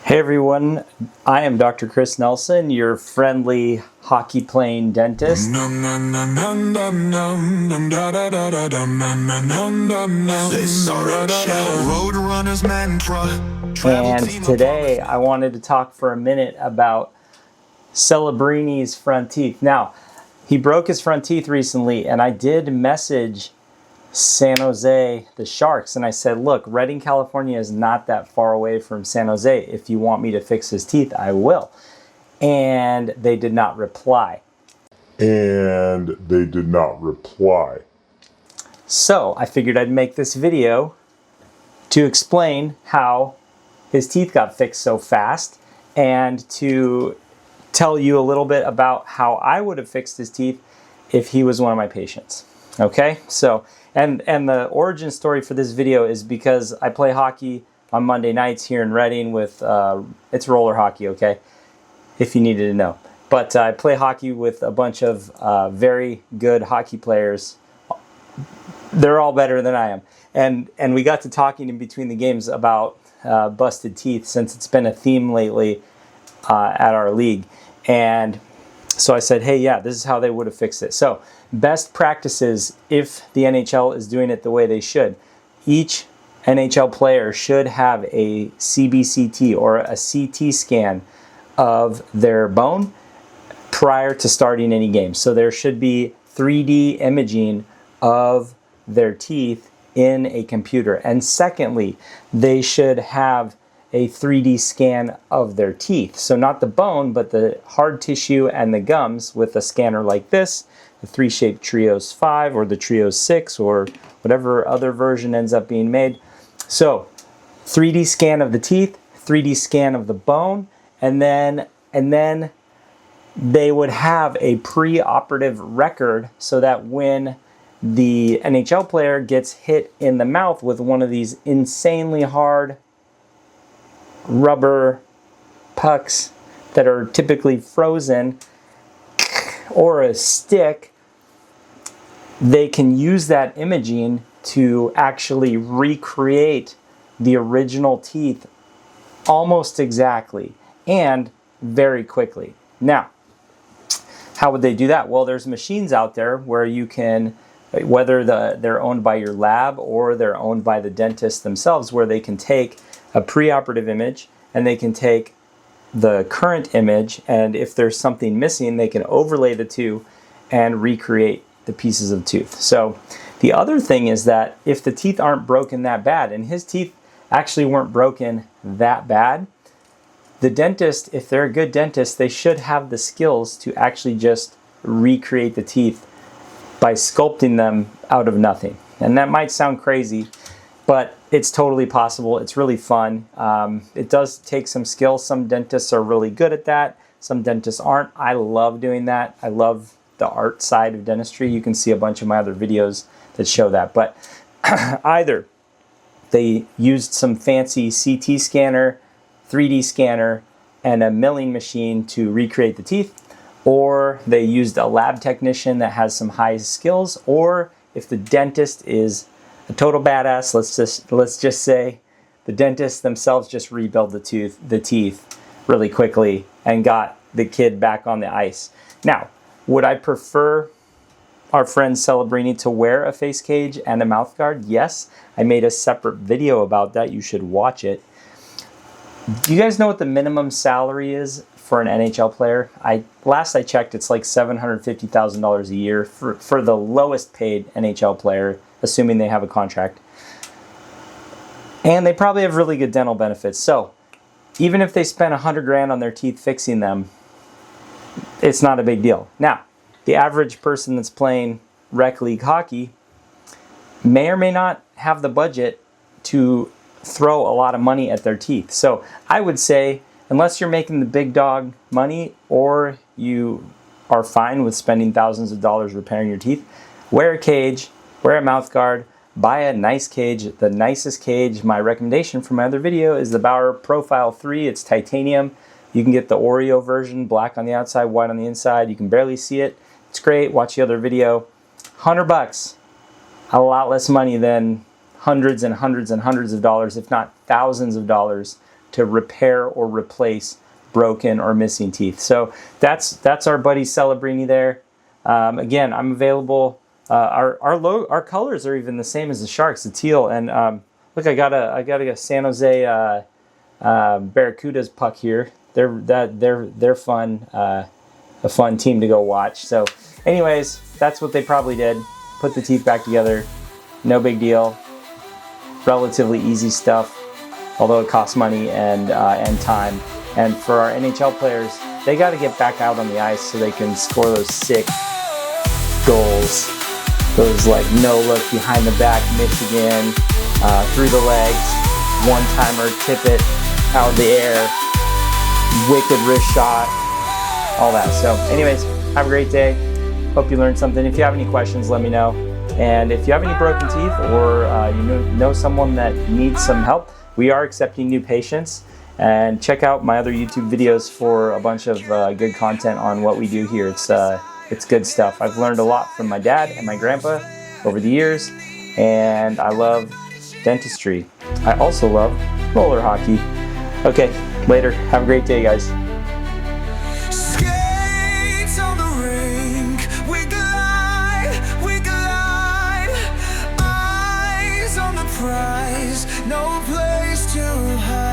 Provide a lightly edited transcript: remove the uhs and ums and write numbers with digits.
Hey everyone, I am Dr. Chris Nelson, your friendly hockey playing dentist. And today I wanted to talk for a minute about Celebrini's front teeth. Now, he broke his front teeth recently, and I did message San Jose, the Sharks, and I said, look, Redding, California is not that far away from San Jose. If you want me to fix his teeth, I will. And they did not reply. So I figured I'd make this video to explain how his teeth got fixed so fast and to tell you a little bit about how I would have fixed his teeth if he was one of my patients. Okay, so and the origin story for this video is because I play hockey on Monday nights here in Redding with it's roller hockey, okay, if you needed to know. But I play hockey with a bunch of very good hockey players. They're all better than I am, and we got to talking in between the games about busted teeth, since it's been a theme lately at our league. And so I said, hey, yeah, this is how they would have fixed it. So best practices, if the NHL is doing it the way they should, each NHL player should have a CBCT or a CT scan of their bone prior to starting any game. So there should be 3D imaging of their teeth in a computer. And secondly, they should have a 3D scan of their teeth. So not the bone, but the hard tissue and the gums with a scanner like this, the 3-Shape Trios 5 or the Trios 6 or whatever other version ends up being made. So 3D scan of the teeth, 3D scan of the bone, and then they would have a pre-operative record so that when the NHL player gets hit in the mouth with one of these insanely hard rubber pucks that are typically frozen, or a stick, they can use that imaging to actually recreate the original teeth almost exactly and very quickly. Now, how would they do that? Well, there's machines out there where you can, whether they're owned by your lab or they're owned by the dentist themselves, where they can take a preoperative image and they can take the current image, and if there's something missing, they can overlay the two and recreate the pieces of tooth. So the other thing is that if the teeth aren't broken that bad, and his teeth actually weren't broken that bad, the dentist, if they're a good dentist, they should have the skills to actually just recreate the teeth by sculpting them out of nothing. And that might sound crazy, but it's totally possible. It's really fun. It does take some skill. Some dentists are really good at that. Some dentists aren't. I love doing that. I love the art side of dentistry. You can see a bunch of my other videos that show that. But either they used some fancy CT scanner, 3D scanner, and a milling machine to recreate the teeth, or they used a lab technician that has some high skills, or if the dentist is a total badass, let's just say the dentists themselves just rebuild the teeth really quickly and got the kid back on the ice. Now, would I prefer our friend Celebrini to wear a face cage and a mouth guard? Yes, I made a separate video about that. You should watch it. Do you guys know what the minimum salary is for an NHL player? Last I checked, it's like $750,000 a year for the lowest paid NHL player, assuming they have a contract. And they probably have really good dental benefits. So even if they spend $100,000 on their teeth fixing them, it's not a big deal. Now, the average person that's playing rec league hockey may or may not have the budget to throw a lot of money at their teeth. So I would say, unless you're making the big dog money or you are fine with spending thousands of dollars repairing your teeth, wear a cage, wear a mouth guard, buy a nice cage. The nicest cage, my recommendation from my other video, is the Bauer Profile 3. It's titanium. You can get the Oreo version, black on the outside, white on the inside. You can barely see it. It's great. Watch the other video. $100, a lot less money than hundreds and hundreds and hundreds of dollars, if not thousands of dollars, to repair or replace broken or missing teeth. So that's our buddy Celebrini there. Again, I'm available. Our colors are even the same as the Sharks, the teal. And look, I got a San Jose Barracudas puck here. They're fun, a fun team to go watch. So, anyways, that's what they probably did. Put the teeth back together. No big deal. Relatively easy stuff, although it costs money and time. And for our NHL players, they got to get back out on the ice so they can score those sick goals. Those like no look behind the back, Michigan, through the legs, one-timer, tip it out of the air, wicked wrist shot, all that. So anyways, have a great day. Hope you learned something. If you have any questions, let me know. And if you have any broken teeth or you know someone that needs some help, we are accepting new patients. And check out my other YouTube videos for a bunch of good content on what we do here. It's good stuff. I've learned a lot from my dad and my grandpa over the years, and I love dentistry. I also love roller hockey. Okay, later. Have a great day, guys. Skates on the rink, we glide, eyes on the prize, no place to hide.